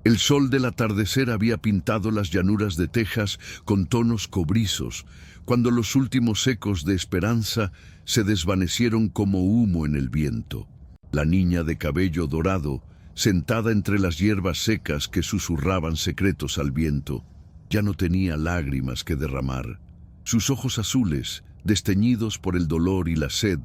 El sol del atardecer había pintado las llanuras de Texas con tonos cobrizos, cuando los últimos ecos de esperanza se desvanecieron como humo en el viento. La niña de cabello dorado, sentada entre las hierbas secas que susurraban secretos al viento, ya no tenía lágrimas que derramar. Sus ojos azules, desteñidos por el dolor y la sed,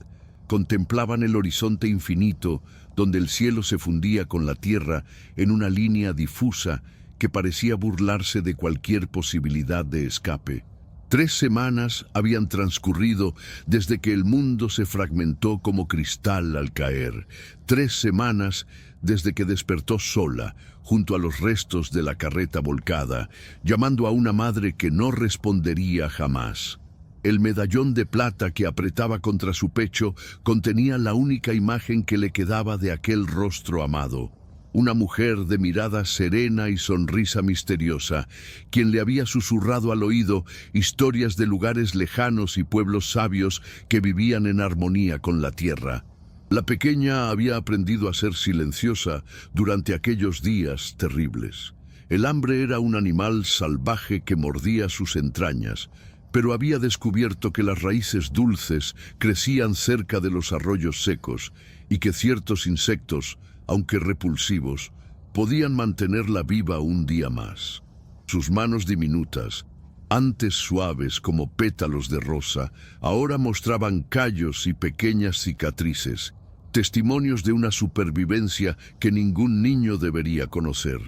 contemplaban el horizonte infinito donde el cielo se fundía con la tierra en una línea difusa que parecía burlarse de cualquier posibilidad de escape. 3 semanas habían transcurrido desde que el mundo se fragmentó como cristal al caer. 3 semanas desde que despertó sola, junto a los restos de la carreta volcada, llamando a una madre que no respondería jamás. El medallón de plata que apretaba contra su pecho contenía la única imagen que le quedaba de aquel rostro amado. Una mujer de mirada serena y sonrisa misteriosa, quien le había susurrado al oído historias de lugares lejanos y pueblos sabios que vivían en armonía con la tierra. La pequeña había aprendido a ser silenciosa durante aquellos días terribles. El hambre era un animal salvaje que mordía sus entrañas, pero había descubierto que las raíces dulces crecían cerca de los arroyos secos y que ciertos insectos, aunque repulsivos, podían mantenerla viva un día más. Sus manos diminutas, antes suaves como pétalos de rosa, ahora mostraban callos y pequeñas cicatrices, testimonios de una supervivencia que ningún niño debería conocer.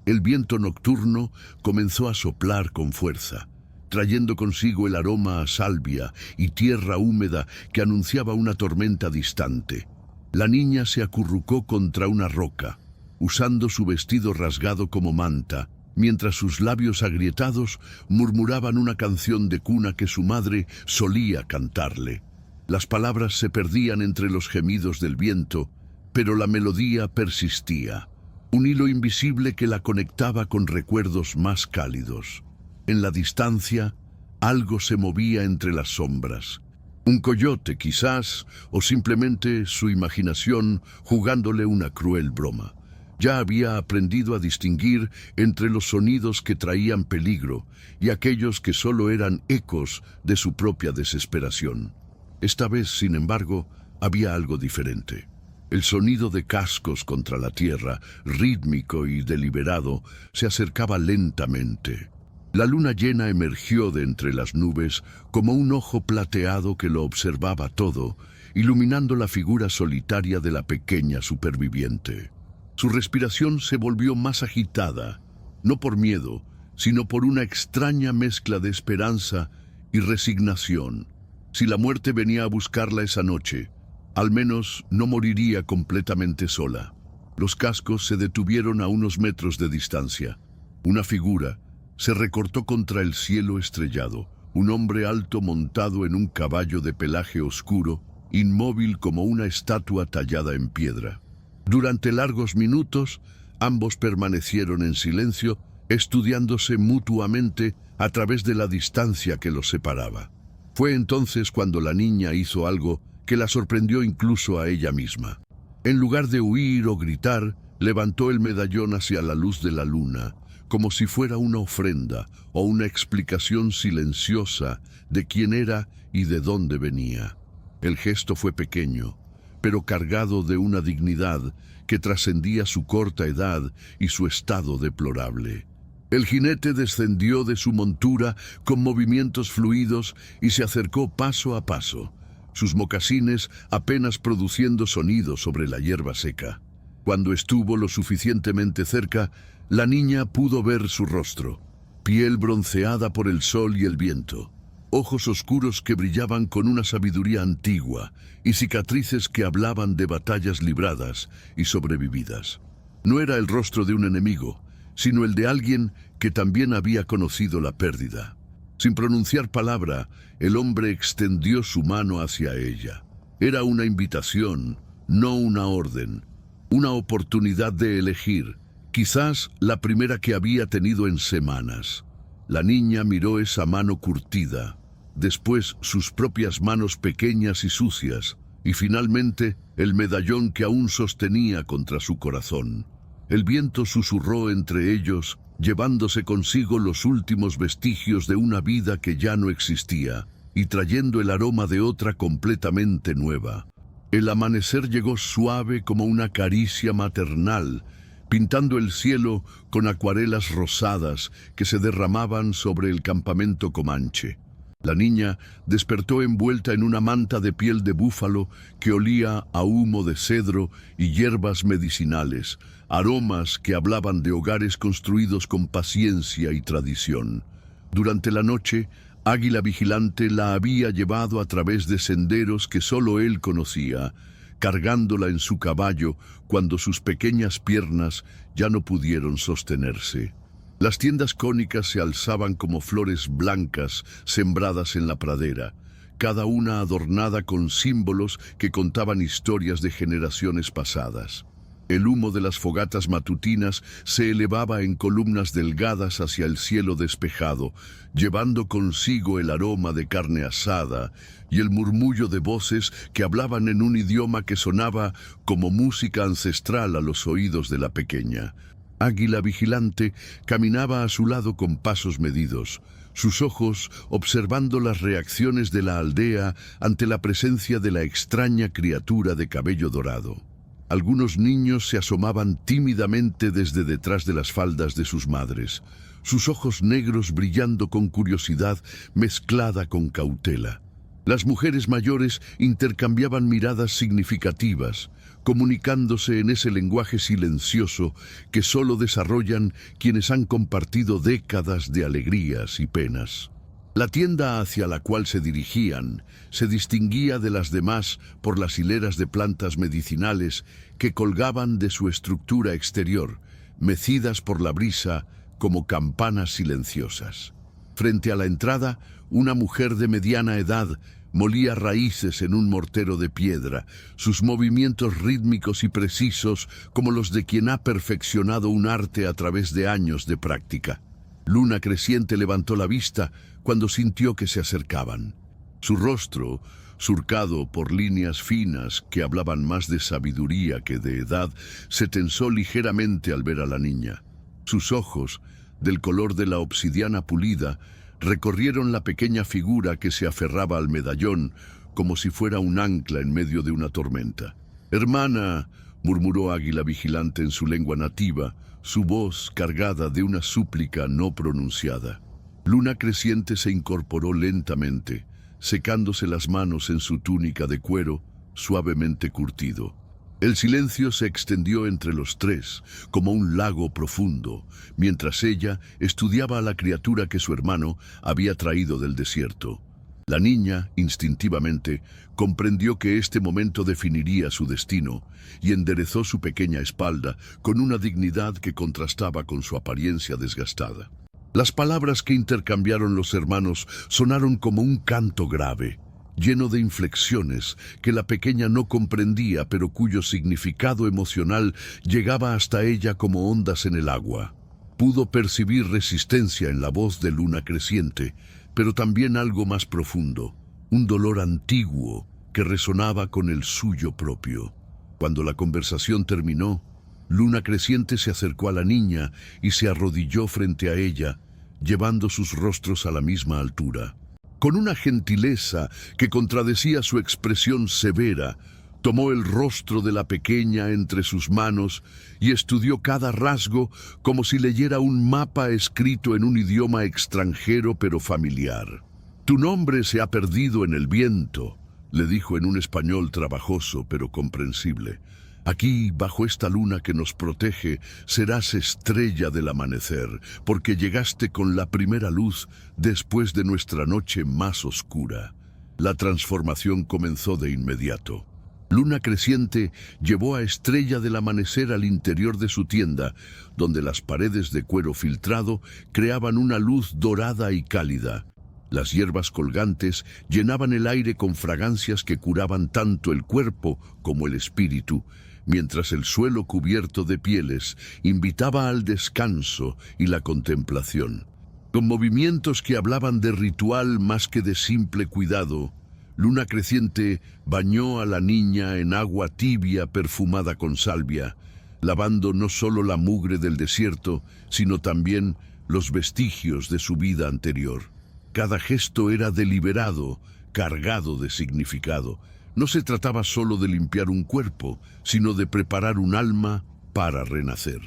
El viento nocturno comenzó a soplar con fuerza, trayendo consigo el aroma a salvia y tierra húmeda que anunciaba una tormenta distante. La niña se acurrucó contra una roca, usando su vestido rasgado como manta, mientras sus labios agrietados murmuraban una canción de cuna que su madre solía cantarle. Las palabras se perdían entre los gemidos del viento, pero la melodía persistía, un hilo invisible que la conectaba con recuerdos más cálidos. En la distancia, algo se movía entre las sombras. Un coyote, quizás, o simplemente su imaginación jugándole una cruel broma. Ya había aprendido a distinguir entre los sonidos que traían peligro y aquellos que solo eran ecos de su propia desesperación. Esta vez, sin embargo, había algo diferente. El sonido de cascos contra la tierra, rítmico y deliberado, se acercaba lentamente. La luna llena emergió de entre las nubes como un ojo plateado que lo observaba todo, iluminando la figura solitaria de la pequeña superviviente. Su respiración se volvió más agitada, no por miedo, sino por una extraña mezcla de esperanza y resignación. Si la muerte venía a buscarla esa noche, al menos no moriría completamente sola. Los cascos se detuvieron a unos metros de distancia. Una figura se recortó contra el cielo estrellado, un hombre alto montado en un caballo de pelaje oscuro, inmóvil como una estatua tallada en piedra. Durante largos minutos, ambos permanecieron en silencio, estudiándose mutuamente a través de la distancia que los separaba. Fue entonces cuando la niña hizo algo que la sorprendió incluso a ella misma. En lugar de huir o gritar, levantó el medallón hacia la luz de la luna, como si fuera una ofrenda o una explicación silenciosa de quién era y de dónde venía. El gesto fue pequeño, pero cargado de una dignidad que trascendía su corta edad y su estado deplorable. El jinete descendió de su montura con movimientos fluidos y se acercó paso a paso, sus mocasines apenas produciendo sonido sobre la hierba seca. Cuando estuvo lo suficientemente cerca, la niña pudo ver su rostro, piel bronceada por el sol y el viento, ojos oscuros que brillaban con una sabiduría antigua y cicatrices que hablaban de batallas libradas y sobrevividas. No era el rostro de un enemigo, sino el de alguien que también había conocido la pérdida. Sin pronunciar palabra, el hombre extendió su mano hacia ella. Era una invitación, no una orden, una oportunidad de elegir, quizás la primera que había tenido en semanas. La niña miró esa mano curtida, después sus propias manos pequeñas y sucias, y finalmente el medallón que aún sostenía contra su corazón. El viento susurró entre ellos, llevándose consigo los últimos vestigios de una vida que ya no existía, y trayendo el aroma de otra completamente nueva. El amanecer llegó suave como una caricia maternal, pintando el cielo con acuarelas rosadas que se derramaban sobre el campamento comanche. La niña despertó envuelta en una manta de piel de búfalo que olía a humo de cedro y hierbas medicinales, aromas que hablaban de hogares construidos con paciencia y tradición. Durante la noche, Águila Vigilante la había llevado a través de senderos que solo él conocía, cargándola en su caballo cuando sus pequeñas piernas ya no pudieron sostenerse. Las tiendas cónicas se alzaban como flores blancas sembradas en la pradera, cada una adornada con símbolos que contaban historias de generaciones pasadas. El humo de las fogatas matutinas se elevaba en columnas delgadas hacia el cielo despejado, llevando consigo el aroma de carne asada y el murmullo de voces que hablaban en un idioma que sonaba como música ancestral a los oídos de la pequeña. Águila Vigilante caminaba a su lado con pasos medidos, sus ojos observando las reacciones de la aldea ante la presencia de la extraña criatura de cabello dorado. Algunos niños se asomaban tímidamente desde detrás de las faldas de sus madres, sus ojos negros brillando con curiosidad mezclada con cautela. Las mujeres mayores intercambiaban miradas significativas, comunicándose en ese lenguaje silencioso que solo desarrollan quienes han compartido décadas de alegrías y penas. La tienda hacia la cual se dirigían se distinguía de las demás por las hileras de plantas medicinales que colgaban de su estructura exterior, mecidas por la brisa como campanas silenciosas. Frente a la entrada, una mujer de mediana edad molía raíces en un mortero de piedra, sus movimientos rítmicos y precisos como los de quien ha perfeccionado un arte a través de años de práctica. Luna Creciente levantó la vista cuando sintió que se acercaban. Su rostro, surcado por líneas finas que hablaban más de sabiduría que de edad, se tensó ligeramente al ver a la niña. Sus ojos, del color de la obsidiana pulida, recorrieron la pequeña figura que se aferraba al medallón como si fuera un ancla en medio de una tormenta. «Hermana», murmuró Águila Vigilante en su lengua nativa, su voz cargada de una súplica no pronunciada. Luna Creciente se incorporó lentamente, secándose las manos en su túnica de cuero, suavemente curtido. El silencio se extendió entre los tres, como un lago profundo, mientras ella estudiaba a la criatura que su hermano había traído del desierto. La niña, instintivamente, comprendió que este momento definiría su destino y enderezó su pequeña espalda con una dignidad que contrastaba con su apariencia desgastada. Las palabras que intercambiaron los hermanos sonaron como un canto grave, lleno de inflexiones que la pequeña no comprendía, pero cuyo significado emocional llegaba hasta ella como ondas en el agua. Pudo percibir resistencia en la voz de Luna Creciente, pero también algo más profundo, un dolor antiguo que resonaba con el suyo propio. Cuando la conversación terminó, Luna Creciente se acercó a la niña y se arrodilló frente a ella, llevando sus rostros a la misma altura. Con una gentileza que contradecía su expresión severa, tomó el rostro de la pequeña entre sus manos y estudió cada rasgo como si leyera un mapa escrito en un idioma extranjero pero familiar. «Tu nombre se ha perdido en el viento», le dijo en un español trabajoso pero comprensible. «Aquí, bajo esta luna que nos protege, serás estrella del amanecer, porque llegaste con la primera luz después de nuestra noche más oscura». La transformación comenzó de inmediato. Luna Creciente llevó a Estrella del Amanecer al interior de su tienda, donde las paredes de cuero filtrado creaban una luz dorada y cálida. Las hierbas colgantes llenaban el aire con fragancias que curaban tanto el cuerpo como el espíritu, mientras el suelo cubierto de pieles invitaba al descanso y la contemplación. Con movimientos que hablaban de ritual más que de simple cuidado, Luna Creciente bañó a la niña en agua tibia perfumada con salvia, lavando no solo la mugre del desierto, sino también los vestigios de su vida anterior. Cada gesto era deliberado, cargado de significado. No se trataba solo de limpiar un cuerpo, sino de preparar un alma para renacer.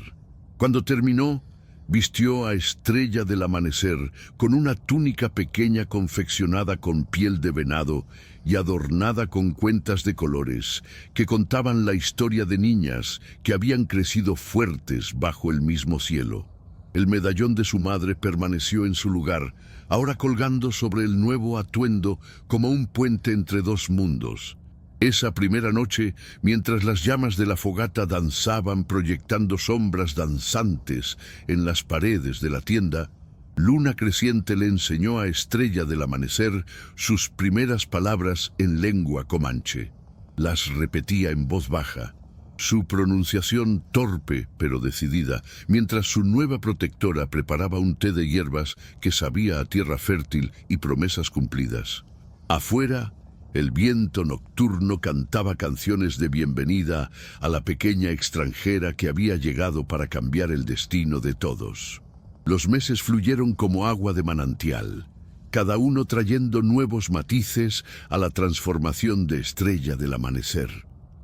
Cuando terminó, vistió a Estrella del Amanecer con una túnica pequeña confeccionada con piel de venado y adornada con cuentas de colores que contaban la historia de niñas que habían crecido fuertes bajo el mismo cielo. El medallón de su madre permaneció en su lugar, ahora colgando sobre el nuevo atuendo como un puente entre dos mundos. Esa primera noche, mientras las llamas de la fogata danzaban proyectando sombras danzantes en las paredes de la tienda, Luna Creciente le enseñó a Estrella del Amanecer sus primeras palabras en lengua comanche. Las repetía en voz baja, su pronunciación torpe pero decidida, mientras su nueva protectora preparaba un té de hierbas que sabía a tierra fértil y promesas cumplidas. Afuera, el viento nocturno cantaba canciones de bienvenida a la pequeña extranjera que había llegado para cambiar el destino de todos. Los meses fluyeron como agua de manantial, cada uno trayendo nuevos matices a la transformación de Estrella del Amanecer.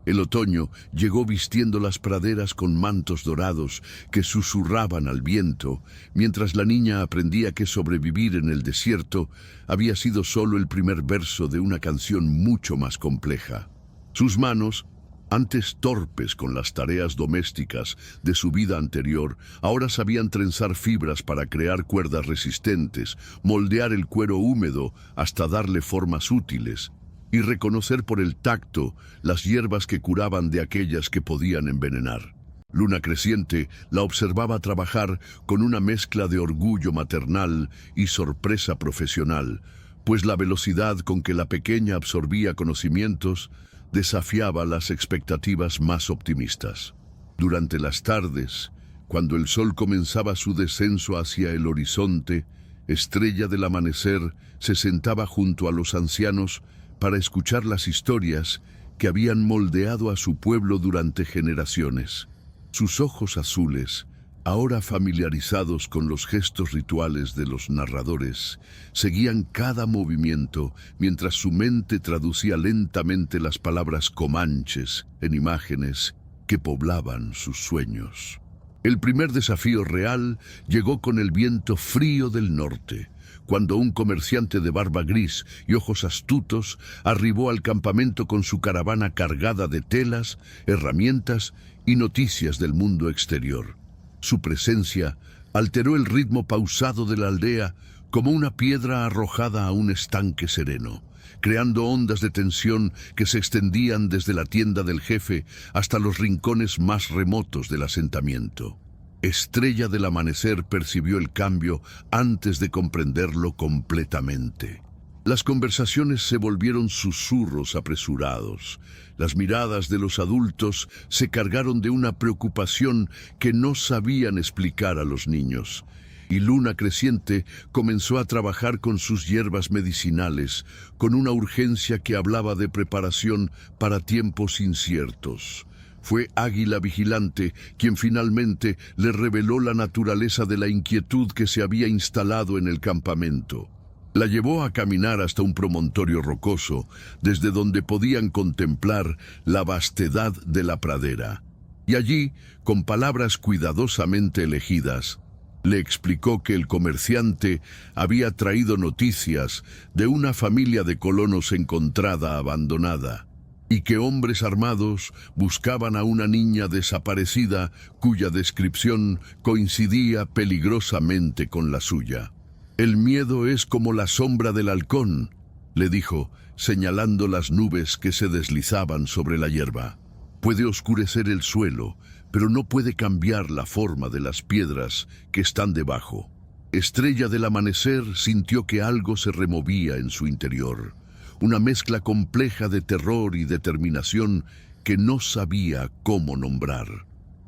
El otoño llegó vistiendo las praderas con mantos dorados que susurraban al viento, mientras la niña aprendía que sobrevivir en el desierto había sido solo el primer verso de una canción mucho más compleja. Sus manos, antes torpes con las tareas domésticas de su vida anterior, ahora sabían trenzar fibras para crear cuerdas resistentes, moldear el cuero húmedo hasta darle formas útiles, y reconocer por el tacto las hierbas que curaban de aquellas que podían envenenar. Luna Creciente la observaba trabajar con una mezcla de orgullo maternal y sorpresa profesional, pues la velocidad con que la pequeña absorbía conocimientos desafiaba las expectativas más optimistas. Durante las tardes, cuando el sol comenzaba su descenso hacia el horizonte, Estrella del Amanecer se sentaba junto a los ancianos para escuchar las historias que habían moldeado a su pueblo durante generaciones. Sus ojos azules, ahora familiarizados con los gestos rituales de los narradores, seguían cada movimiento mientras su mente traducía lentamente las palabras comanches en imágenes que poblaban sus sueños. El primer desafío real llegó con el viento frío del norte, cuando un comerciante de barba gris y ojos astutos arribó al campamento con su caravana cargada de telas, herramientas y noticias del mundo exterior. Su presencia alteró el ritmo pausado de la aldea como una piedra arrojada a un estanque sereno, creando ondas de tensión que se extendían desde la tienda del jefe hasta los rincones más remotos del asentamiento. Estrella del Amanecer percibió el cambio antes de comprenderlo completamente. Las conversaciones se volvieron susurros apresurados. Las miradas de los adultos se cargaron de una preocupación que no sabían explicar a los niños. Y Luna Creciente comenzó a trabajar con sus hierbas medicinales, con una urgencia que hablaba de preparación para tiempos inciertos. Fue Águila Vigilante quien finalmente le reveló la naturaleza de la inquietud que se había instalado en el campamento. La llevó a caminar hasta un promontorio rocoso, desde donde podían contemplar la vastedad de la pradera. Y allí, con palabras cuidadosamente elegidas, le explicó que el comerciante había traído noticias de una familia de colonos encontrada abandonada, y que hombres armados buscaban a una niña desaparecida cuya descripción coincidía peligrosamente con la suya. «El miedo es como la sombra del halcón», le dijo, señalando las nubes que se deslizaban sobre la hierba. «Puede oscurecer el suelo, pero no puede cambiar la forma de las piedras que están debajo». Estrella del Amanecer sintió que algo se removía en su interior, una mezcla compleja de terror y determinación que no sabía cómo nombrar.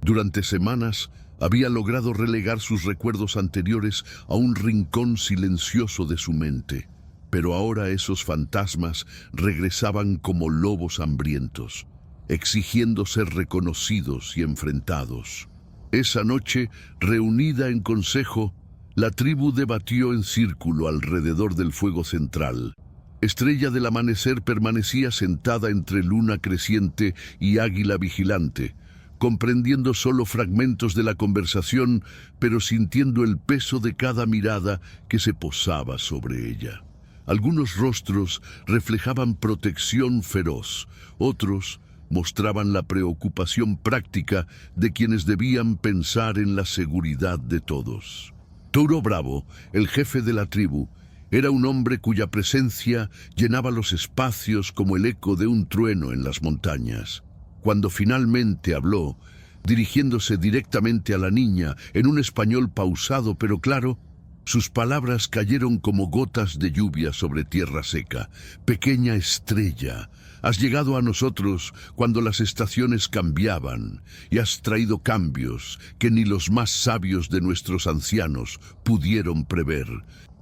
Durante semanas había logrado relegar sus recuerdos anteriores a un rincón silencioso de su mente, pero ahora esos fantasmas regresaban como lobos hambrientos. exigiendo ser reconocidos y enfrentados. Esa noche, reunida en consejo, la tribu debatió en círculo alrededor del fuego central. Estrella del Amanecer permanecía sentada entre luna creciente y águila vigilante, comprendiendo solo fragmentos de la conversación, pero sintiendo el peso de cada mirada que se posaba sobre ella. Algunos rostros reflejaban protección feroz, otros mostraban la preocupación práctica de quienes debían pensar en la seguridad de todos. Touro Bravo, el jefe de la tribu, era un hombre cuya presencia llenaba los espacios como el eco de un trueno en las montañas. Cuando finalmente habló, dirigiéndose directamente a la niña en un español pausado pero claro, sus palabras cayeron como gotas de lluvia sobre tierra seca. Pequeña estrella, has llegado a nosotros cuando las estaciones cambiaban y has traído cambios que ni los más sabios de nuestros ancianos pudieron prever.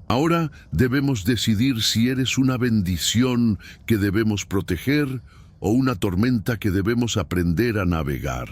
Ahora debemos decidir si eres una bendición que debemos proteger o una tormenta que debemos aprender a navegar.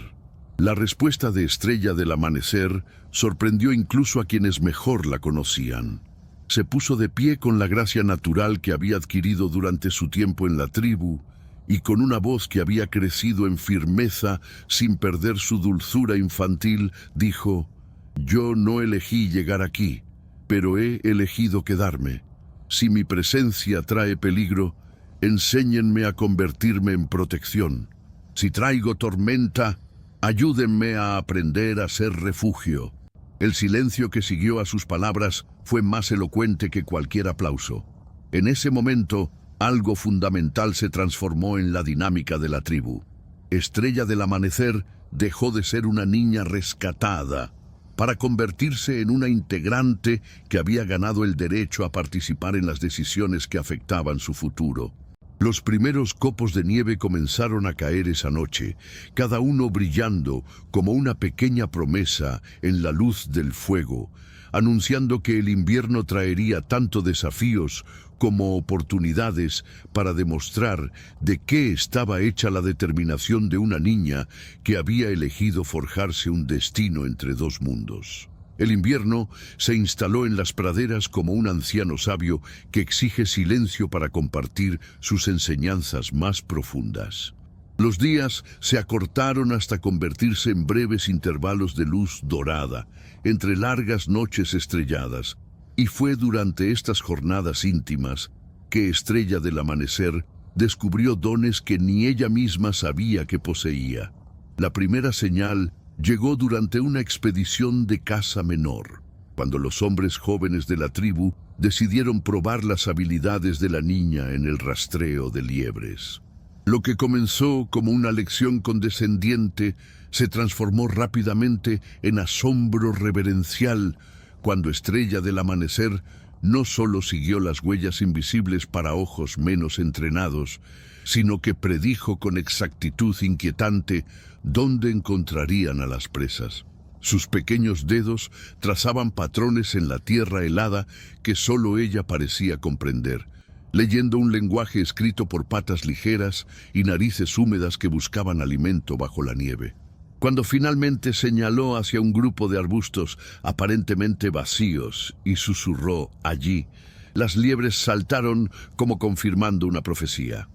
La respuesta de Estrella del Amanecer sorprendió incluso a quienes mejor la conocían. Se puso de pie con la gracia natural que había adquirido durante su tiempo en la tribu y con una voz que había crecido en firmeza sin perder su dulzura infantil, dijo: «Yo no elegí llegar aquí, pero he elegido quedarme. Si mi presencia trae peligro, enséñenme a convertirme en protección. Si traigo tormenta, ayúdenme a aprender a ser refugio». El silencio que siguió a sus palabras fue más elocuente que cualquier aplauso. En ese momento, algo fundamental se transformó en la dinámica de la tribu. Estrella del Amanecer dejó de ser una niña rescatada para convertirse en una integrante que había ganado el derecho a participar en las decisiones que afectaban su futuro. Los primeros copos de nieve comenzaron a caer esa noche, cada uno brillando como una pequeña promesa en la luz del fuego, anunciando que el invierno traería tanto desafíos como oportunidades para demostrar de qué estaba hecha la determinación de una niña que había elegido forjarse un destino entre dos mundos. El invierno se instaló en las praderas como un anciano sabio que exige silencio para compartir sus enseñanzas más profundas. Los días se acortaron hasta convertirse en breves intervalos de luz dorada, entre largas noches estrelladas, y fue durante estas jornadas íntimas que Estrella del Amanecer descubrió dones que ni ella misma sabía que poseía. La primera señal llegó durante una expedición de caza menor, cuando los hombres jóvenes de la tribu decidieron probar las habilidades de la niña en el rastreo de liebres. Lo que comenzó como una lección condescendiente se transformó rápidamente en asombro reverencial cuando Estrella del Amanecer no solo siguió las huellas invisibles para ojos menos entrenados, sino que predijo con exactitud inquietante dónde encontrarían a las presas. Sus pequeños dedos trazaban patrones en la tierra helada que solo ella parecía comprender, leyendo un lenguaje escrito por patas ligeras y narices húmedas que buscaban alimento bajo la nieve. Cuando finalmente señaló hacia un grupo de arbustos aparentemente vacíos y susurró «allí», las liebres saltaron como confirmando una profecía.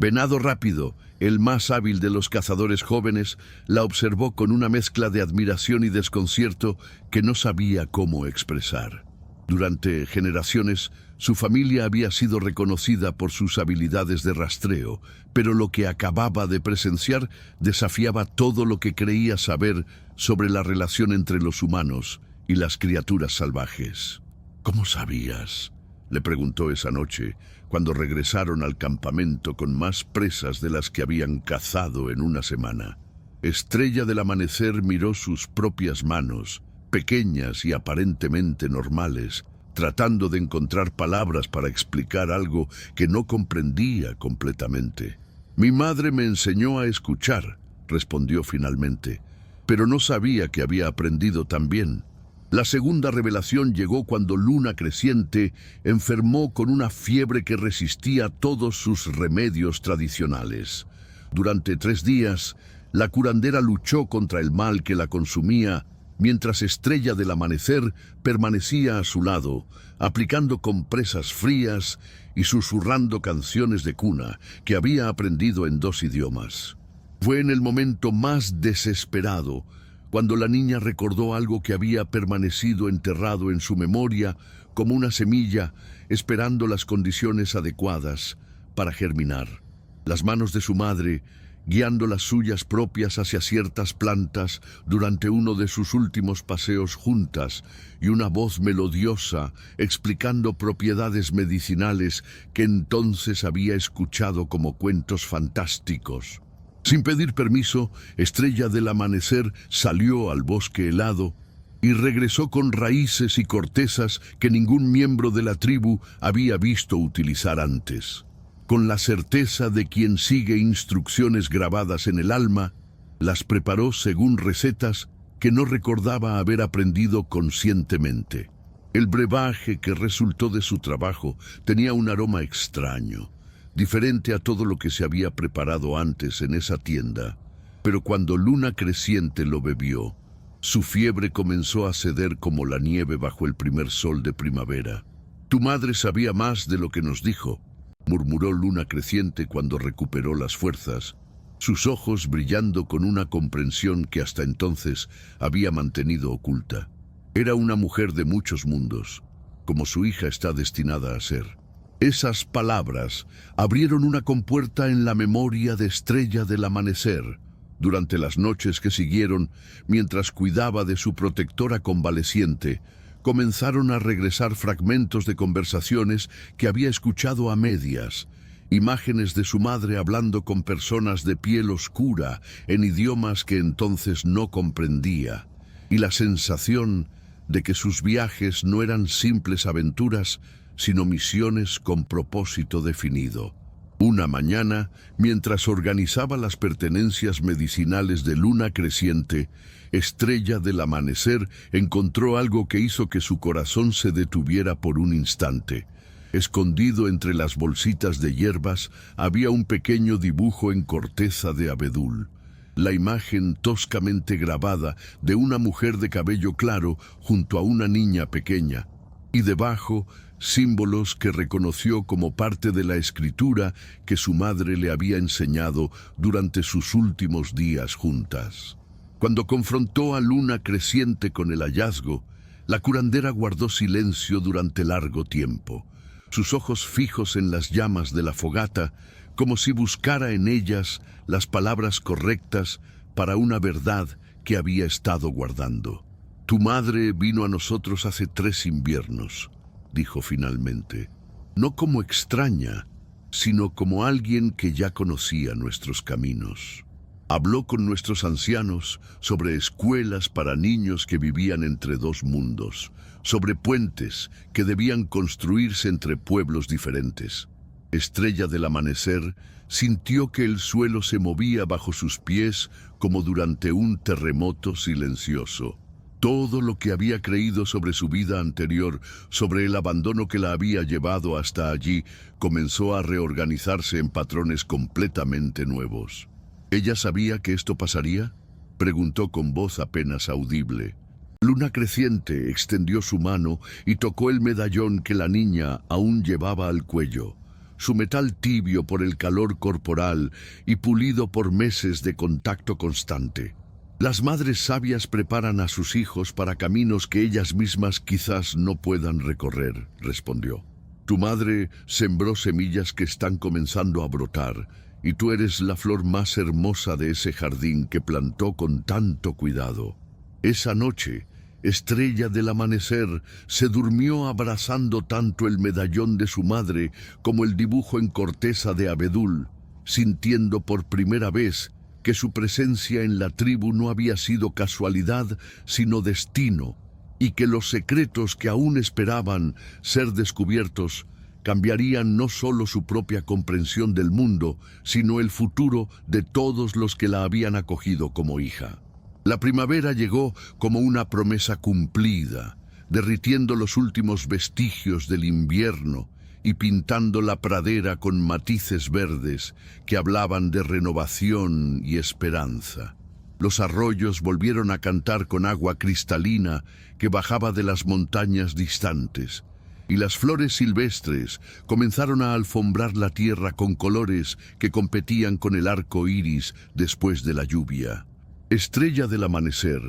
Venado Rápido, el más hábil de los cazadores jóvenes, la observó con una mezcla de admiración y desconcierto que no sabía cómo expresar. Durante generaciones, su familia había sido reconocida por sus habilidades de rastreo, pero lo que acababa de presenciar desafiaba todo lo que creía saber sobre la relación entre los humanos y las criaturas salvajes. «¿Cómo sabías?», le preguntó esa noche, cuando regresaron al campamento con más presas de las que habían cazado en una semana. Estrella del Amanecer miró sus propias manos, pequeñas y aparentemente normales, tratando de encontrar palabras para explicar algo que no comprendía completamente. «Mi madre me enseñó a escuchar», respondió finalmente, «pero no sabía que había aprendido tan bien». La segunda revelación llegó cuando Luna Creciente enfermó con una fiebre que resistía todos sus remedios tradicionales. Durante 3 días, la curandera luchó contra el mal que la consumía, mientras Estrella del Amanecer permanecía a su lado, aplicando compresas frías y susurrando canciones de cuna que había aprendido en 2 idiomas. Fue en el momento más desesperado cuando la niña recordó algo que había permanecido enterrado en su memoria como una semilla, esperando las condiciones adecuadas para germinar. Las manos de su madre, guiando las suyas propias hacia ciertas plantas durante uno de sus últimos paseos juntas, y una voz melodiosa explicando propiedades medicinales que entonces había escuchado como cuentos fantásticos. Sin pedir permiso, Estrella del Amanecer salió al bosque helado y regresó con raíces y cortezas que ningún miembro de la tribu había visto utilizar antes. Con la certeza de quien sigue instrucciones grabadas en el alma, las preparó según recetas que no recordaba haber aprendido conscientemente. El brebaje que resultó de su trabajo tenía un aroma extraño, diferente a todo lo que se había preparado antes en esa tienda. Pero cuando Luna Creciente lo bebió, su fiebre comenzó a ceder como la nieve bajo el primer sol de primavera. «Tu madre sabía más de lo que nos dijo», murmuró Luna Creciente cuando recuperó las fuerzas, sus ojos brillando con una comprensión que hasta entonces había mantenido oculta. Era una mujer de muchos mundos, como su hija está destinada a ser. Esas palabras abrieron una compuerta en la memoria de Estrella del Amanecer. Durante las noches que siguieron, mientras cuidaba de su protectora convaleciente, comenzaron a regresar fragmentos de conversaciones que había escuchado a medias, imágenes de su madre hablando con personas de piel oscura en idiomas que entonces no comprendía, y la sensación de que sus viajes no eran simples aventuras, sino misiones con propósito definido. Una mañana, mientras organizaba las pertenencias medicinales de Luna Creciente, Estrella del Amanecer encontró algo que hizo que su corazón se detuviera por un instante. Escondido entre las bolsitas de hierbas había un pequeño dibujo en corteza de abedul. La imagen toscamente grabada de una mujer de cabello claro junto a una niña pequeña, y debajo símbolos que reconoció como parte de la escritura que su madre le había enseñado durante sus últimos días juntas. Cuando confrontó a Luna Creciente con el hallazgo, la curandera guardó silencio durante largo tiempo, sus ojos fijos en las llamas de la fogata, como si buscara en ellas las palabras correctas para una verdad que había estado guardando. «Tu madre vino a nosotros hace 3 inviernos», dijo finalmente, «no como extraña, sino como alguien que ya conocía nuestros caminos. Habló con nuestros ancianos sobre escuelas para niños que vivían entre 2 mundos, sobre puentes que debían construirse entre pueblos diferentes. Estrella del Amanecer sintió que el suelo se movía bajo sus pies como durante un terremoto silencioso. Todo lo que había creído sobre su vida anterior, sobre el abandono que la había llevado hasta allí, comenzó a reorganizarse en patrones completamente nuevos. ¿Ella sabía que esto pasaría?, preguntó con voz apenas audible. Luna Creciente extendió su mano y tocó el medallón que la niña aún llevaba al cuello, su metal tibio por el calor corporal y pulido por meses de contacto constante. Las madres sabias preparan a sus hijos para caminos que ellas mismas quizás no puedan recorrer, respondió. Tu madre sembró semillas que están comenzando a brotar, y tú eres la flor más hermosa de ese jardín que plantó con tanto cuidado. Esa noche, Estrella del Amanecer se durmió abrazando tanto el medallón de su madre como el dibujo en corteza de abedul, sintiendo por primera vez que su presencia en la tribu no había sido casualidad, sino destino, y que los secretos que aún esperaban ser descubiertos cambiarían no solo su propia comprensión del mundo, sino el futuro de todos los que la habían acogido como hija. La primavera llegó como una promesa cumplida, derritiendo los últimos vestigios del invierno y pintando la pradera con matices verdes que hablaban de renovación y esperanza. Los arroyos volvieron a cantar con agua cristalina que bajaba de las montañas distantes, y las flores silvestres comenzaron a alfombrar la tierra con colores que competían con el arco iris después de la lluvia. Estrella del amanecer,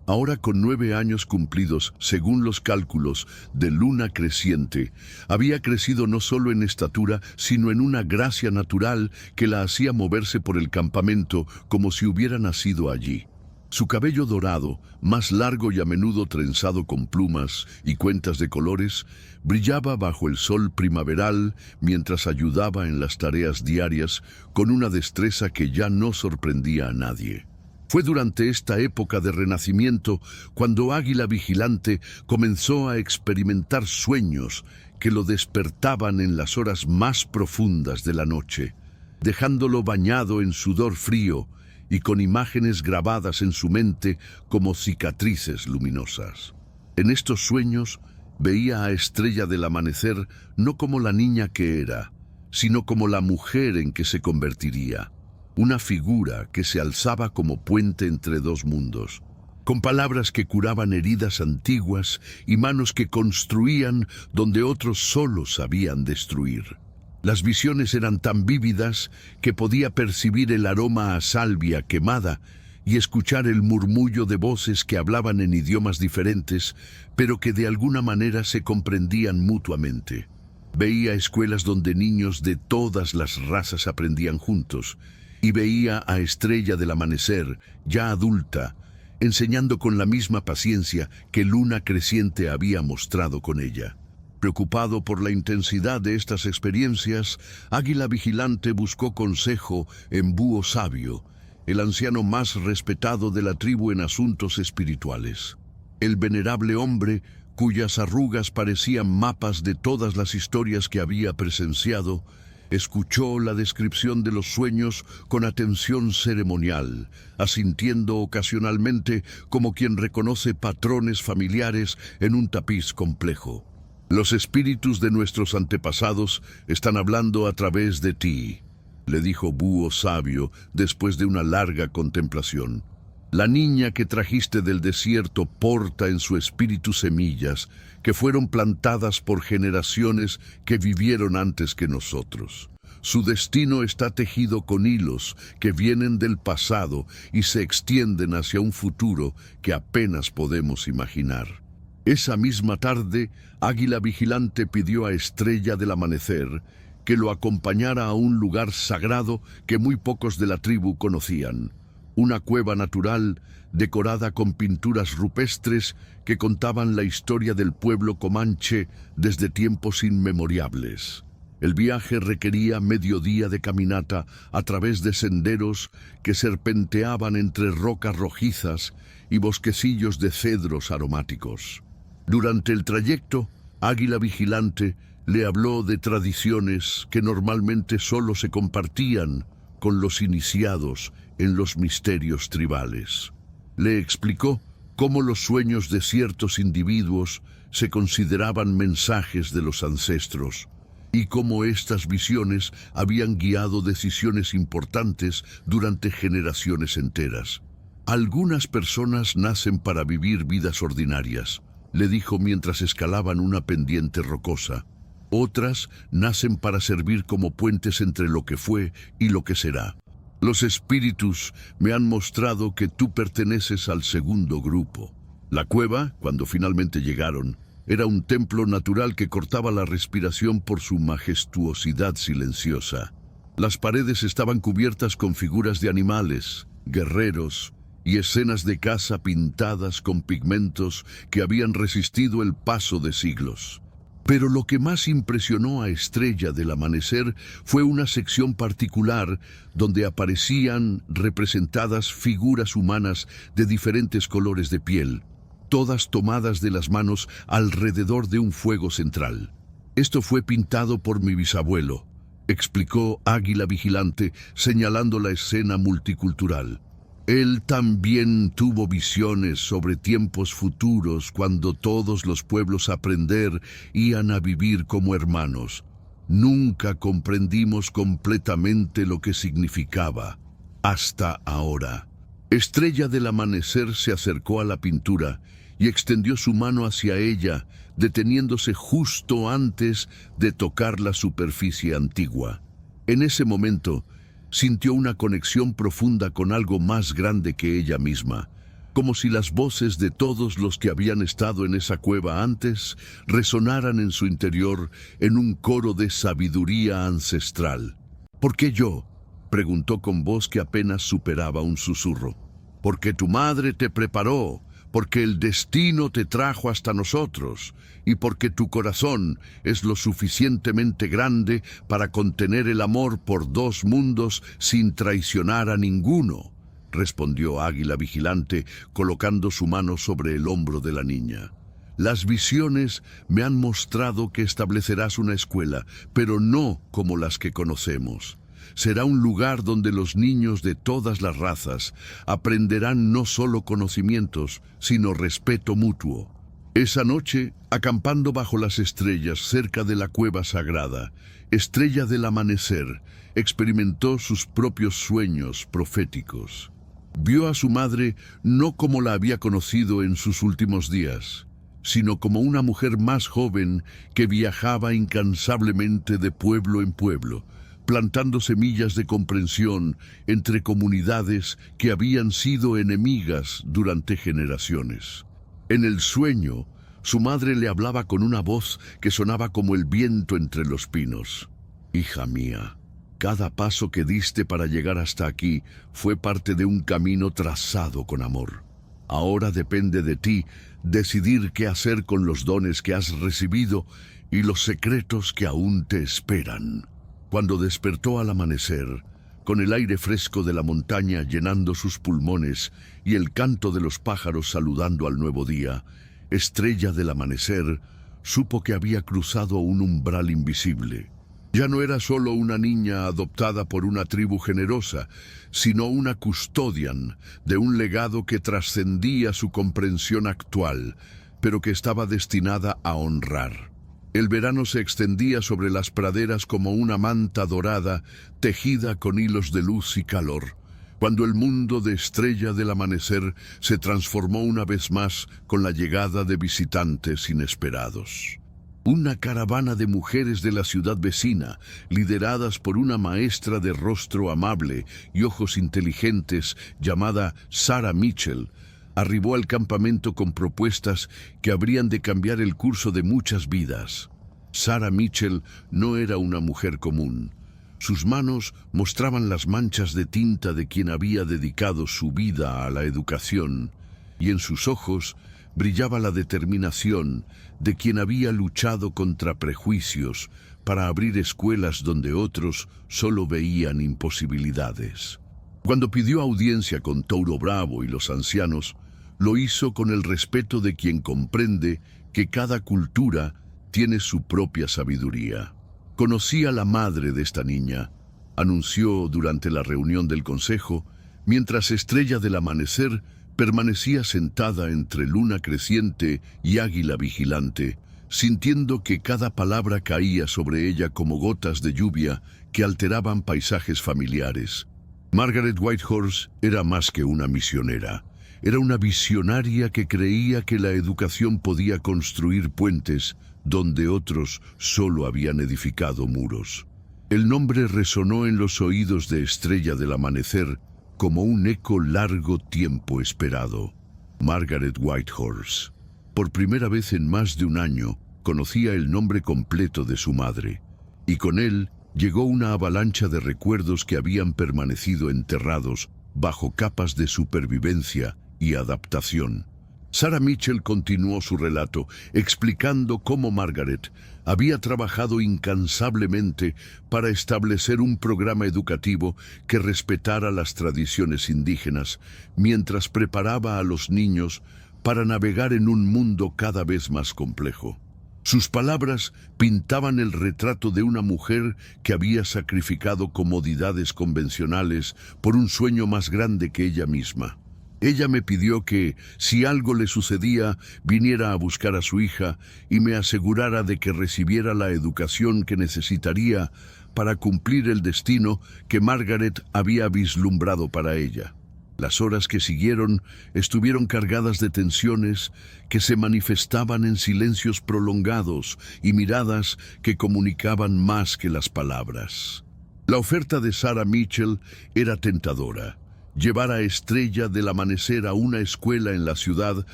ahora con 9 años cumplidos según los cálculos de luna creciente, había crecido no solo en estatura, sino en una gracia natural que la hacía moverse por el campamento como si hubiera nacido allí. Su cabello dorado, más largo y a menudo trenzado con plumas y cuentas de colores, brillaba bajo el sol primaveral mientras ayudaba en las tareas diarias con una destreza que ya no sorprendía a nadie. Fue durante esta época de renacimiento cuando Águila Vigilante comenzó a experimentar sueños que lo despertaban en las horas más profundas de la noche, dejándolo bañado en sudor frío y con imágenes grabadas en su mente como cicatrices luminosas. En estos sueños veía a Estrella del Amanecer no como la niña que era, sino como la mujer en que se convertiría. Una figura que se alzaba como puente entre dos mundos, con palabras que curaban heridas antiguas y manos que construían donde otros solo sabían destruir. Las visiones eran tan vívidas que podía percibir el aroma a salvia quemada y escuchar el murmullo de voces que hablaban en idiomas diferentes, pero que de alguna manera se comprendían mutuamente. Veía escuelas donde niños de todas las razas aprendían juntos, y veía a Estrella del Amanecer, ya adulta, enseñando con la misma paciencia que Luna Creciente había mostrado con ella. Preocupado por la intensidad de estas experiencias, Águila Vigilante buscó consejo en Búho Sabio, el anciano más respetado de la tribu en asuntos espirituales. El venerable hombre, cuyas arrugas parecían mapas de todas las historias que había presenciado, escuchó la descripción de los sueños con atención ceremonial, asintiendo ocasionalmente como quien reconoce patrones familiares en un tapiz complejo. «Los espíritus de nuestros antepasados están hablando a través de ti», le dijo Búho Sabio después de una larga contemplación. «La niña que trajiste del desierto porta en su espíritu semillas que fueron plantadas por generaciones que vivieron antes que nosotros. Su destino está tejido con hilos que vienen del pasado y se extienden hacia un futuro que apenas podemos imaginar». Esa misma tarde, Águila Vigilante pidió a Estrella del Amanecer que lo acompañara a un lugar sagrado que muy pocos de la tribu conocían. Una cueva natural decorada con pinturas rupestres que contaban la historia del pueblo comanche desde tiempos inmemorables. El viaje requería medio día de caminata a través de senderos que serpenteaban entre rocas rojizas y bosquecillos de cedros aromáticos. Durante el trayecto, Águila Vigilante le habló de tradiciones que normalmente solo se compartían con los iniciados en los misterios tribales. Le explicó cómo los sueños de ciertos individuos se consideraban mensajes de los ancestros y cómo estas visiones habían guiado decisiones importantes durante generaciones enteras. Algunas personas nacen para vivir vidas ordinarias, le dijo mientras escalaban una pendiente rocosa. Otras nacen para servir como puentes entre lo que fue y lo que será. Los espíritus me han mostrado que tú perteneces al segundo grupo. La cueva, cuando finalmente llegaron, era un templo natural que cortaba la respiración por su majestuosidad silenciosa. Las paredes estaban cubiertas con figuras de animales, guerreros y escenas de caza pintadas con pigmentos que habían resistido el paso de siglos. Pero lo que más impresionó a Estrella del Amanecer fue una sección particular donde aparecían representadas figuras humanas de diferentes colores de piel, todas tomadas de las manos alrededor de un fuego central. «Esto fue pintado por mi bisabuelo», explicó Águila Vigilante, señalando la escena multicultural. «Él también tuvo visiones sobre tiempos futuros cuando todos los pueblos aprender iban a vivir como hermanos. Nunca comprendimos completamente lo que significaba, hasta ahora. Estrella del Amanecer se acercó a la pintura y extendió su mano hacia ella, deteniéndose justo antes de tocar la superficie antigua. En ese momento, sintió una conexión profunda con algo más grande que ella misma, como si las voces de todos los que habían estado en esa cueva antes resonaran en su interior en un coro de sabiduría ancestral. ¿Por qué yo?, preguntó con voz que apenas superaba un susurro. Porque tu madre te preparó, porque el destino te trajo hasta nosotros, y porque tu corazón es lo suficientemente grande para contener el amor por dos mundos sin traicionar a ninguno, respondió Águila Vigilante, colocando su mano sobre el hombro de la niña. Las visiones me han mostrado que establecerás una escuela, pero no como las que conocemos. Será un lugar donde los niños de todas las razas aprenderán no solo conocimientos, sino respeto mutuo. Esa noche, acampando bajo las estrellas cerca de la cueva sagrada, Estrella del Amanecer experimentó sus propios sueños proféticos. Vio a su madre no como la había conocido en sus últimos días, sino como una mujer más joven que viajaba incansablemente de pueblo en pueblo, plantando semillas de comprensión entre comunidades que habían sido enemigas durante generaciones. En el sueño, su madre le hablaba con una voz que sonaba como el viento entre los pinos. Hija mía, cada paso que diste para llegar hasta aquí fue parte de un camino trazado con amor. Ahora depende de ti decidir qué hacer con los dones que has recibido y los secretos que aún te esperan. Cuando despertó al amanecer, con el aire fresco de la montaña llenando sus pulmones y el canto de los pájaros saludando al nuevo día, Estrella del Amanecer supo que había cruzado un umbral invisible. Ya no era solo una niña adoptada por una tribu generosa, sino una custodian de un legado que trascendía su comprensión actual, pero que estaba destinada a honrar. El verano se extendía sobre las praderas como una manta dorada tejida con hilos de luz y calor, cuando el mundo de Estrella del Amanecer se transformó una vez más con la llegada de visitantes inesperados. Una caravana de mujeres de la ciudad vecina, lideradas por una maestra de rostro amable y ojos inteligentes llamada Sarah Mitchell, arribó al campamento con propuestas que habrían de cambiar el curso de muchas vidas. Sarah Mitchell no era una mujer común. Sus manos mostraban las manchas de tinta de quien había dedicado su vida a la educación, y en sus ojos brillaba la determinación de quien había luchado contra prejuicios para abrir escuelas donde otros solo veían imposibilidades. Cuando pidió audiencia con Touro Bravo y los ancianos, lo hizo con el respeto de quien comprende que cada cultura tiene su propia sabiduría. Conocí a la madre de esta niña, anunció durante la reunión del consejo, mientras Estrella del Amanecer permanecía sentada entre luna creciente y águila vigilante, sintiendo que cada palabra caía sobre ella como gotas de lluvia que alteraban paisajes familiares. Margaret Whitehorse era más que una misionera. Era una visionaria que creía que la educación podía construir puentes donde otros solo habían edificado muros. El nombre resonó en los oídos de Estrella del Amanecer como un eco largo tiempo esperado. Margaret Whitehorse. Por primera vez en más de un año, conocía el nombre completo de su madre, y con él llegó una avalancha de recuerdos que habían permanecido enterrados bajo capas de supervivencia y adaptación. Sarah Mitchell continuó su relato, explicando cómo Margaret había trabajado incansablemente para establecer un programa educativo que respetara las tradiciones indígenas, mientras preparaba a los niños para navegar en un mundo cada vez más complejo. Sus palabras pintaban el retrato de una mujer que había sacrificado comodidades convencionales por un sueño más grande que ella misma. Ella me pidió que, si algo le sucedía, viniera a buscar a su hija y me asegurara de que recibiera la educación que necesitaría para cumplir el destino que Margaret había vislumbrado para ella. Las horas que siguieron estuvieron cargadas de tensiones que se manifestaban en silencios prolongados y miradas que comunicaban más que las palabras. La oferta de Sarah Mitchell era tentadora. Llevar a Estrella del Amanecer a una escuela en la ciudad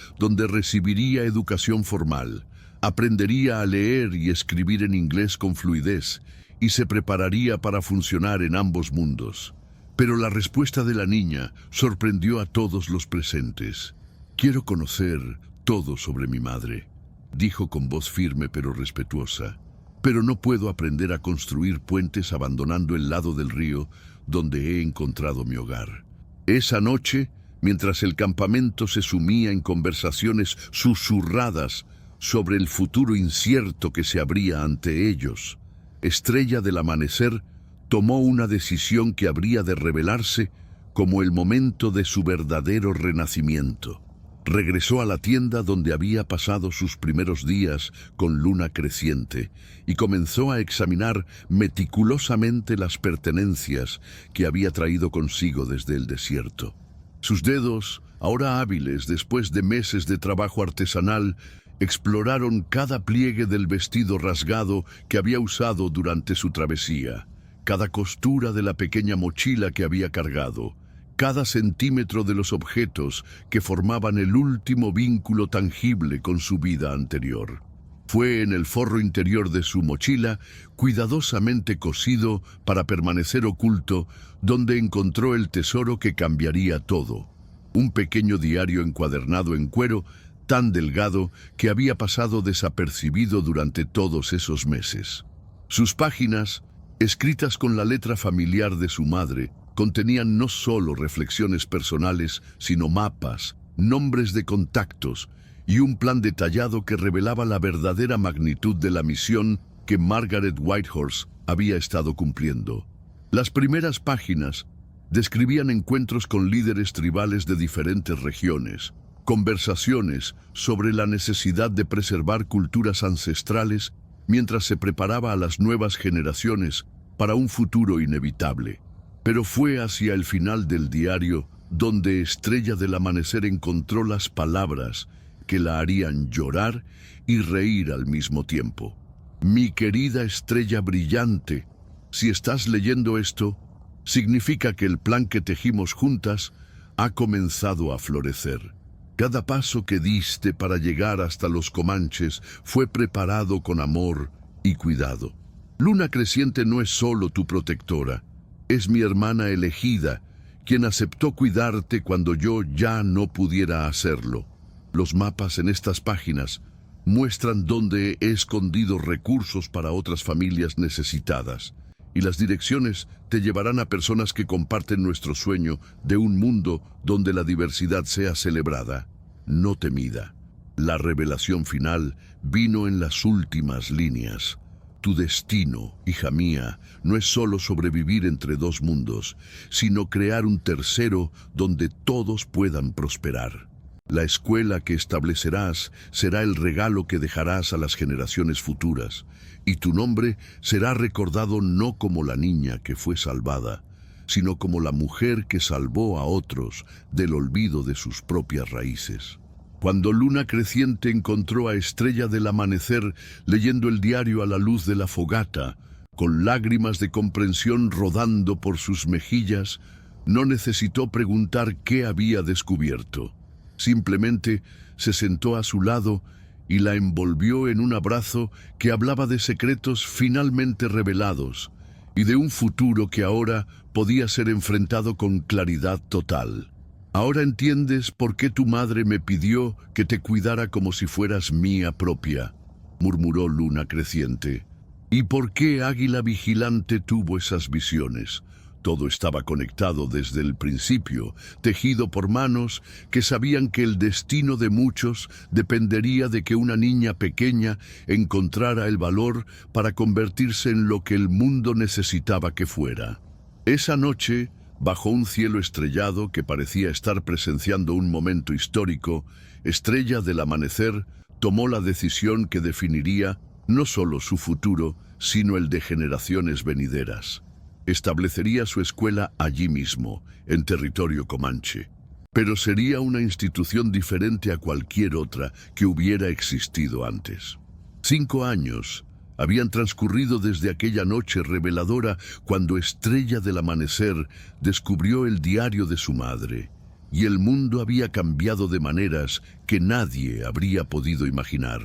donde recibiría educación formal, aprendería a leer y escribir en inglés con fluidez y se prepararía para funcionar en ambos mundos. Pero la respuesta de la niña sorprendió a todos los presentes. «Quiero conocer todo sobre mi madre», dijo con voz firme pero respetuosa. «Pero no puedo aprender a construir puentes abandonando el lado del río donde he encontrado mi hogar». Esa noche, mientras el campamento se sumía en conversaciones susurradas sobre el futuro incierto que se abría ante ellos, Estrella del Amanecer tomó una decisión que habría de revelarse como el momento de su verdadero renacimiento. Regresó a la tienda donde había pasado sus primeros días con Luna Creciente y comenzó a examinar meticulosamente las pertenencias que había traído consigo desde el desierto. Sus dedos, ahora hábiles después de meses de trabajo artesanal, exploraron cada pliegue del vestido rasgado que había usado durante su travesía, cada costura de la pequeña mochila que había cargado, cada centímetro de los objetos que formaban el último vínculo tangible con su vida anterior. Fue en el forro interior de su mochila, cuidadosamente cosido para permanecer oculto, donde encontró el tesoro que cambiaría todo. Un pequeño diario encuadernado en cuero, tan delgado que había pasado desapercibido durante todos esos meses. Sus páginas, escritas con la letra familiar de su madre, contenían no solo reflexiones personales, sino mapas, nombres de contactos y un plan detallado que revelaba la verdadera magnitud de la misión que Margaret Whitehorse había estado cumpliendo. Las primeras páginas describían encuentros con líderes tribales de diferentes regiones, conversaciones sobre la necesidad de preservar culturas ancestrales mientras se preparaba a las nuevas generaciones para un futuro inevitable. Pero fue hacia el final del diario donde Estrella del Amanecer encontró las palabras que la harían llorar y reír al mismo tiempo. «Mi querida estrella brillante, si estás leyendo esto, significa que el plan que tejimos juntas ha comenzado a florecer. Cada paso que diste para llegar hasta los Comanches fue preparado con amor y cuidado. Luna Creciente no es solo tu protectora, es mi hermana elegida, quien aceptó cuidarte cuando yo ya no pudiera hacerlo. Los mapas en estas páginas muestran dónde he escondido recursos para otras familias necesitadas, y las direcciones te llevarán a personas que comparten nuestro sueño de un mundo donde la diversidad sea celebrada, no temida». La revelación final vino en las últimas líneas. «Tu destino, hija mía, no es solo sobrevivir entre dos mundos, sino crear un tercero donde todos puedan prosperar. La escuela que establecerás será el regalo que dejarás a las generaciones futuras, y tu nombre será recordado no como la niña que fue salvada, sino como la mujer que salvó a otros del olvido de sus propias raíces». Cuando Luna Creciente encontró a Estrella del Amanecer leyendo el diario a la luz de la fogata, con lágrimas de comprensión rodando por sus mejillas, no necesitó preguntar qué había descubierto. Simplemente se sentó a su lado y la envolvió en un abrazo que hablaba de secretos finalmente revelados y de un futuro que ahora podía ser enfrentado con claridad total. «Ahora entiendes por qué tu madre me pidió que te cuidara como si fueras mía propia», murmuró Luna Creciente. «¿Y por qué Águila Vigilante tuvo esas visiones? Todo estaba conectado desde el principio, tejido por manos que sabían que el destino de muchos dependería de que una niña pequeña encontrara el valor para convertirse en lo que el mundo necesitaba que fuera». Esa noche, Bajo un cielo estrellado que parecía estar presenciando un momento histórico, Estrella del Amanecer tomó la decisión que definiría no solo su futuro, sino el de generaciones venideras. Establecería su escuela allí mismo, en territorio comanche. Pero sería una institución diferente a cualquier otra que hubiera existido antes. 5 años habían transcurrido desde aquella noche reveladora cuando Estrella del Amanecer descubrió el diario de su madre, y el mundo había cambiado de maneras que nadie habría podido imaginar.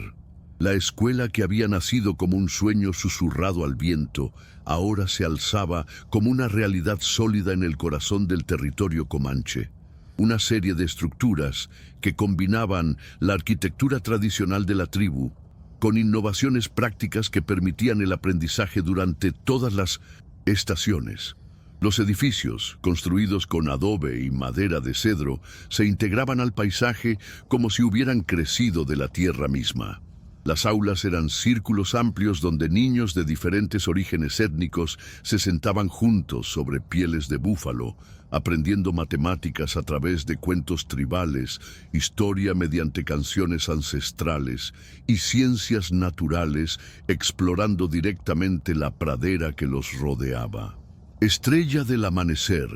La escuela que había nacido como un sueño susurrado al viento, ahora se alzaba como una realidad sólida en el corazón del territorio comanche. Una serie de estructuras que combinaban la arquitectura tradicional de la tribu con innovaciones prácticas que permitían el aprendizaje durante todas las estaciones. Los edificios, construidos con adobe y madera de cedro, se integraban al paisaje como si hubieran crecido de la tierra misma. Las aulas eran círculos amplios donde niños de diferentes orígenes étnicos se sentaban juntos sobre pieles de búfalo, aprendiendo matemáticas a través de cuentos tribales, historia mediante canciones ancestrales y ciencias naturales, explorando directamente la pradera que los rodeaba. Estrella del Amanecer,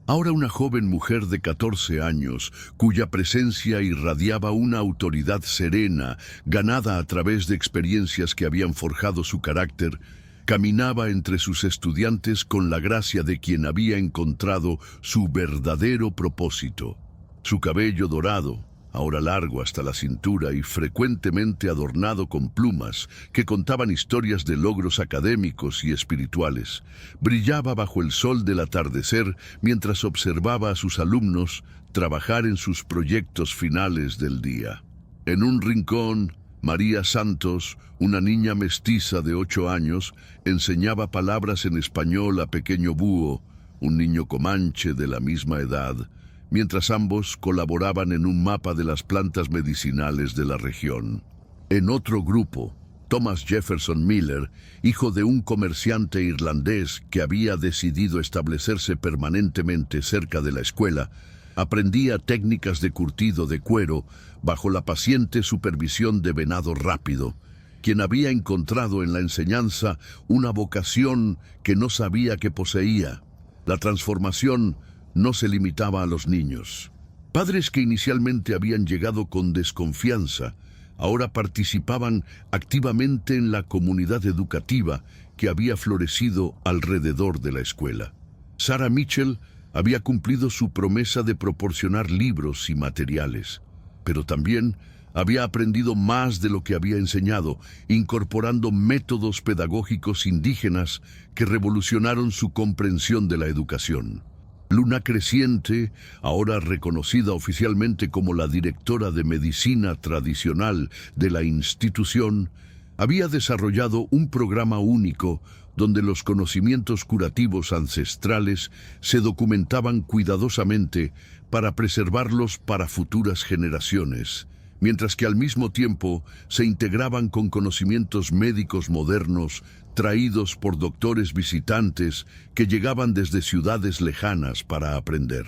ahora una joven mujer de 14 años, cuya presencia irradiaba una autoridad serena, ganada a través de experiencias que habían forjado su carácter, caminaba entre sus estudiantes con la gracia de quien había encontrado su verdadero propósito. Su cabello dorado, ahora largo hasta la cintura y frecuentemente adornado con plumas que contaban historias de logros académicos y espirituales, brillaba bajo el sol del atardecer mientras observaba a sus alumnos trabajar en sus proyectos finales del día. En un rincón, María Santos, una niña mestiza de 8 años, enseñaba palabras en español a pequeño Búho, un niño comanche de la misma edad, mientras ambos colaboraban en un mapa de las plantas medicinales de la región. En otro grupo, Thomas Jefferson Miller, hijo de un comerciante irlandés que había decidido establecerse permanentemente cerca de la escuela, aprendía técnicas de curtido de cuero bajo la paciente supervisión de Venado Rápido, quien había encontrado en la enseñanza una vocación que no sabía que poseía. La transformación no se limitaba a los niños. Padres que inicialmente habían llegado con desconfianza, ahora participaban activamente en la comunidad educativa que había florecido alrededor de la escuela. Sarah Mitchell había cumplido su promesa de proporcionar libros y materiales, pero también había aprendido más de lo que había enseñado, incorporando métodos pedagógicos indígenas que revolucionaron su comprensión de la educación. Luna Creciente, ahora reconocida oficialmente como la directora de medicina tradicional de la institución, había desarrollado un programa único donde los conocimientos curativos ancestrales se documentaban cuidadosamente para preservarlos para futuras generaciones, mientras que al mismo tiempo se integraban con conocimientos médicos modernos traídos por doctores visitantes que llegaban desde ciudades lejanas para aprender.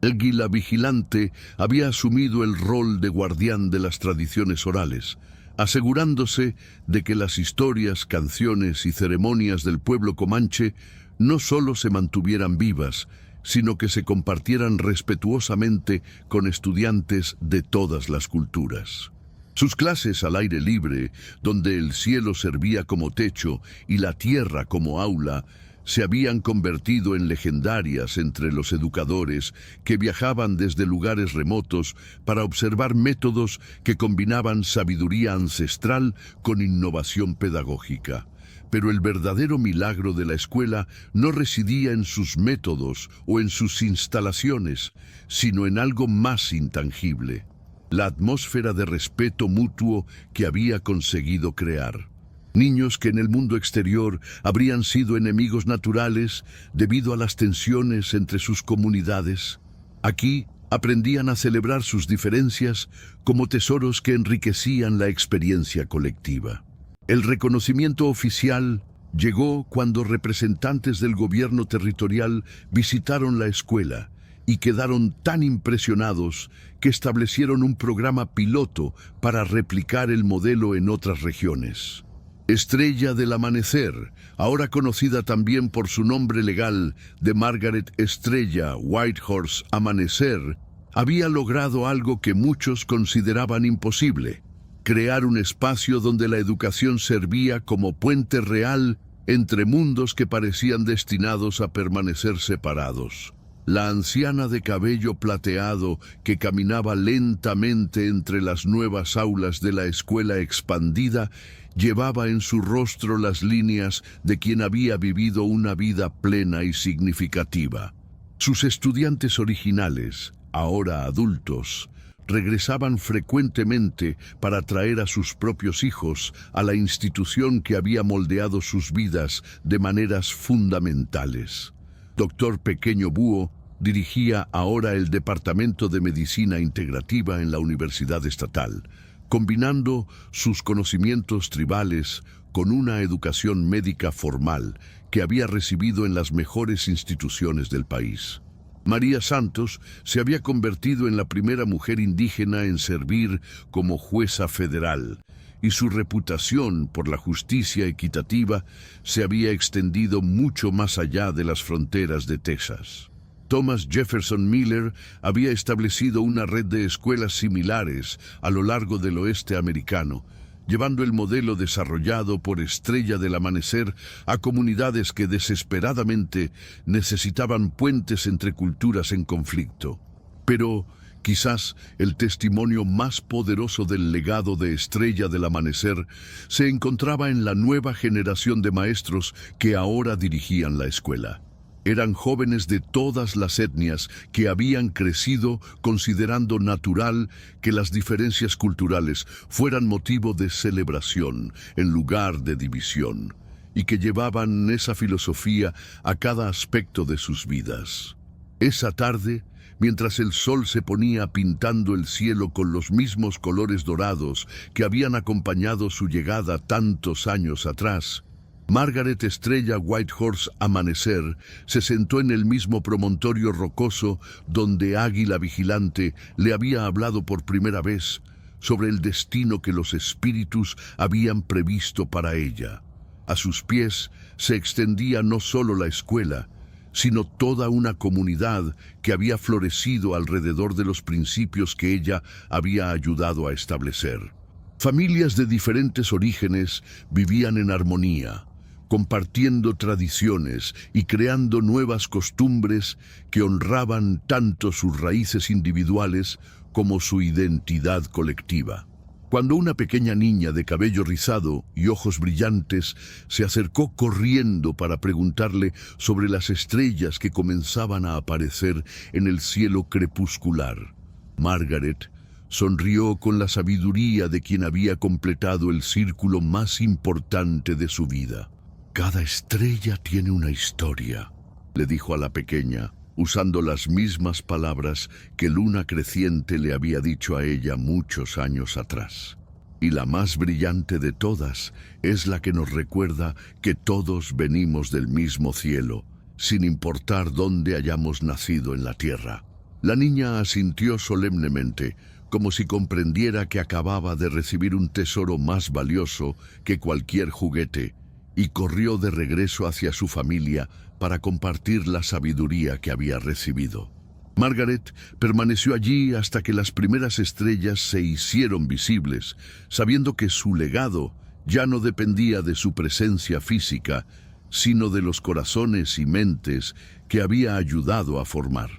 El Guila Vigilante había asumido el rol de guardián de las tradiciones orales, asegurándose de que las historias, canciones y ceremonias del pueblo comanche no solo se mantuvieran vivas, sino que se compartieran respetuosamente con estudiantes de todas las culturas. Sus clases al aire libre, donde el cielo servía como techo y la tierra como aula, se habían convertido en legendarias entre los educadores que viajaban desde lugares remotos para observar métodos que combinaban sabiduría ancestral con innovación pedagógica. Pero el verdadero milagro de la escuela no residía en sus métodos o en sus instalaciones, sino en algo más intangible: la atmósfera de respeto mutuo que había conseguido crear. Niños que en el mundo exterior habrían sido enemigos naturales debido a las tensiones entre sus comunidades, aquí aprendían a celebrar sus diferencias como tesoros que enriquecían la experiencia colectiva. El reconocimiento oficial Llegó cuando representantes del gobierno territorial visitaron la escuela y quedaron tan impresionados que establecieron un programa piloto para replicar el modelo en otras regiones. Estrella del Amanecer, ahora conocida también por su nombre legal de Margaret Estrella Whitehorse Amanecer, había logrado algo que muchos consideraban imposible: crear un espacio donde la educación servía como puente real entre mundos que parecían destinados a permanecer separados. La anciana de cabello plateado que caminaba lentamente entre las nuevas aulas de la escuela expandida llevaba en su rostro las líneas de quien había vivido una vida plena y significativa. Sus estudiantes originales, ahora adultos, regresaban frecuentemente para traer a sus propios hijos a la institución que había moldeado sus vidas de maneras fundamentales. Dr. Pequeño Búho dirigía ahora el Departamento de Medicina Integrativa en la Universidad Estatal, combinando sus conocimientos tribales con una educación médica formal que había recibido en las mejores instituciones del país. María Santos se había convertido en la primera mujer indígena en servir como jueza federal, y su reputación por la justicia equitativa se había extendido mucho más allá de las fronteras de Texas. Thomas Jefferson Miller había establecido una red de escuelas similares a lo largo del oeste americano, llevando el modelo desarrollado por Estrella del Amanecer a comunidades que desesperadamente necesitaban puentes entre culturas en conflicto. Pero quizás el testimonio más poderoso del legado de Estrella del Amanecer se encontraba en la nueva generación de maestros que ahora dirigían la escuela. Eran jóvenes de todas las etnias que habían crecido considerando natural que las diferencias culturales fueran motivo de celebración en lugar de división, y que llevaban esa filosofía a cada aspecto de sus vidas. Esa tarde, mientras el sol se ponía pintando el cielo con los mismos colores dorados que habían acompañado su llegada tantos años atrás, Margaret Estrella Whitehorse Amanecer se sentó en el mismo promontorio rocoso donde Águila Vigilante le había hablado por primera vez sobre el destino que los espíritus habían previsto para ella. A sus pies se extendía no solo la escuela, sino toda una comunidad que había florecido alrededor de los principios que ella había ayudado a establecer. Familias de diferentes orígenes vivían en armonía, compartiendo tradiciones y creando nuevas costumbres que honraban tanto sus raíces individuales como su identidad colectiva. Cuando una pequeña niña de cabello rizado y ojos brillantes se acercó corriendo para preguntarle sobre las estrellas que comenzaban a aparecer en el cielo crepuscular, Margaret sonrió con la sabiduría de quien había completado el círculo más importante de su vida. «Cada estrella tiene una historia», le dijo a la pequeña, usando las mismas palabras que Luna Creciente le había dicho a ella muchos años atrás. «Y la más brillante de todas es la que nos recuerda que todos venimos del mismo cielo, sin importar dónde hayamos nacido en la tierra». La niña asintió solemnemente, como si comprendiera que acababa de recibir un tesoro más valioso que cualquier juguete, y corrió de regreso hacia su familia para compartir la sabiduría que había recibido. Margaret permaneció allí hasta que las primeras estrellas se hicieron visibles, sabiendo que su legado ya no dependía de su presencia física, sino de los corazones y mentes que había ayudado a formar.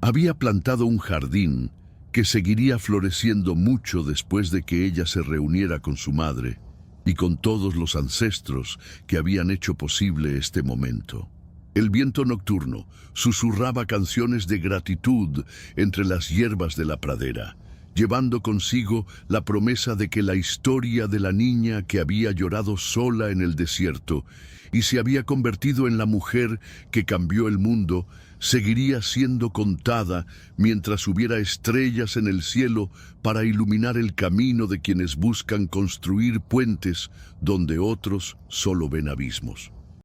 Había plantado un jardín que seguiría floreciendo mucho después de que ella se reuniera con su madre y con todos los ancestros que habían hecho posible este momento. El viento nocturno susurraba canciones de gratitud entre las hierbas de la pradera, llevando consigo la promesa de que la historia de la niña que había llorado sola en el desierto y se había convertido en la mujer que cambió el mundo seguiría siendo contada mientras hubiera estrellas en el cielo para iluminar el camino de quienes buscan construir puentes donde otros solo ven abismos.